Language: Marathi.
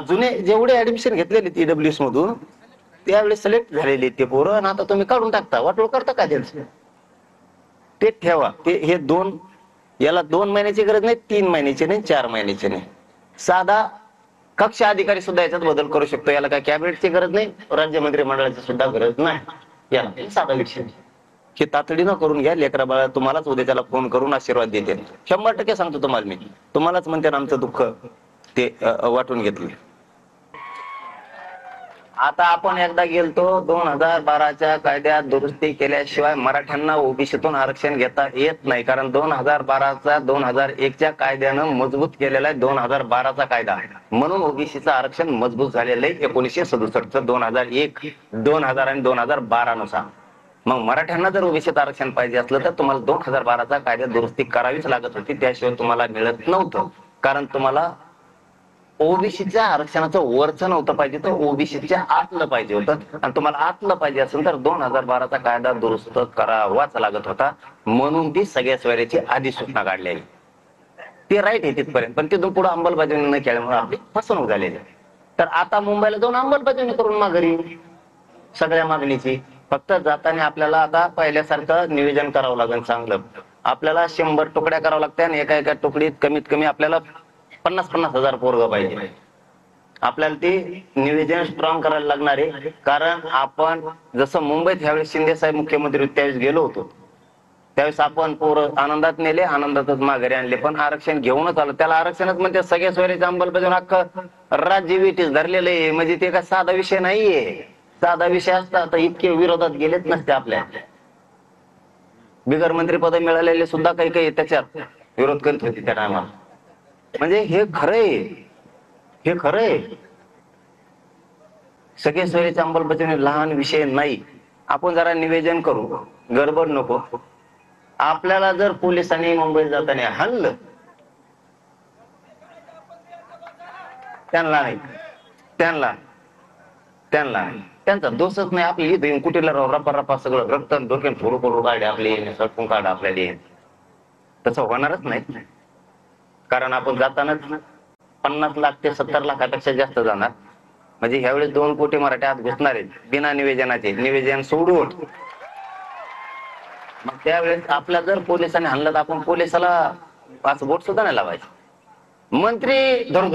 जुने जेवढे ऍडमिशन घेतलेले ईडब्ल्यूएस मधून त्यावेळेस सिलेक्ट झालेले ते पोरं, आणि आता तुम्ही काढून टाकता, वाटोळ करता का त्यांचं? ते ठेवा. ते हे याला 2 महिन्याची गरज नाही, 3 महिन्याची नाही, 4 महिन्याची नाही. साधा कक्ष अधिकारी सुद्धा याच्यात बदल करू शकतो. याला काय कॅबिनेटची गरज नाही, राज्य मंत्रिमंडळाची सुद्धा गरज नाही. याला साधा विषय. हे तातडीनं करून घ्या. लेकरा बाळा तुम्हालाच उद्या त्याला फोन करून आशीर्वाद देते. 100% सांगतो तुम्हाला मी. तुम्हालाच म्हणते ना आमचं दुःख ते वाटून घेतलं. आता आपण एकदा गेलतो 2012च्या कायद्यात दुरुस्ती केल्याशिवाय मराठ्यांना ओबीसीतून आरक्षण घेता येत नाही. कारण 2012चा 2001च्या कायद्यानं मजबूत केलेला आहे 2012चा कायदा, म्हणून ओबीसीचं आरक्षण मजबूत झालेलं आहे 1967, 2001, 2000 आणि 2012 नुसार. मग मराठ्यांना जर ओबीसीत आरक्षण पाहिजे असलं तर तुम्हाला 2012चा कायद्यात दुरुस्ती करावीच लागत होती. त्याशिवाय तुम्हाला मिळत नव्हतं. कारण तुम्हाला ओबीसीच्या आरक्षणाचं वरचं नव्हतं पाहिजे, तर ओबीसीच्या आतलं पाहिजे होतं. आणि तुम्हाला आतलं पाहिजे असेल तर 2012चा कायदा दुरुस्त करावाच लागत होता. म्हणून ती सगळ्या सोयऱ्याची अधिसूचना काढलेली. ते राईट आहे तिथपर्यंत, पण तिथून पुढे अंमलबजावणी न केल्यामुळे आपली फसवणूक झालेली. तर आता मुंबईला जाऊन अंमलबजावणी करून माघारी सगळ्या मागणीची. फक्त जाताना आपल्याला आता पहिल्यासारखं नियोजन करावं लागेल चांगलं. आपल्याला 100 तुकड्या करावं लागत्या आणि एका एका तुकडीत कमीत कमी आपल्याला 50-50 हजार पोरग पाहिजे. आपल्याला ते नियोजन स्ट्रॉंग करायला लागणार आहे. कारण आपण जसं मुंबईत ह्यावेळेस शिंदे साहेब मुख्यमंत्री त्यावेळेस गेलो होतो, त्यावेळेस आपण पोरं आनंदात नेले, आनंदातच माघारी आणले. पण आरक्षण घेऊनच आलो. त्याला आरक्षणच म्हणजे सगळ्या सोयऱ्याच्या अंमलबजावणी अख्खं राज्य विटीस धरलेलं आहे. म्हणजे ते काय साधा विषय नाहीये. साधा विषय असता तर इतके विरोधात गेलेच नसते. आपल्या बिगर मंत्रीपद मिळालेले सुद्धा काही काही त्याच्यात विरोध करत होते त्या टायमाला. म्हणजे हे खरंय, हे खरंय. सगळे सोयीची अंमलबजावणी लहान विषय नाही. आपण जरा निवेदन करू, गडबड नको. आपल्याला जर पोलिसांनी मुंबईत जाताना हल्लं, त्यांना नाही, त्यांना त्यांचा दोषच नाही. आपली इथे कुठेला रपा रपा सगळं रक्त डोक्यात फोडू फोडू काढे आपले, सटकून काढ आपल्याला. तसं होणारच नाही. कारण आपण जातानाच 50 लाख ते 70 लाखापेक्षा जास्त जाणार. म्हणजे ह्यावेळेस 2 कोटी मराठी आत घुसणार आहेत बिना निवेदनाचे, निवेदन सोडून. मग त्यावेळेस आपल्या जर पोलिसांनी हाणलं तर आपण पोलिसाला 5 बोट सुद्धा नाही लावायचं. मंत्री धरून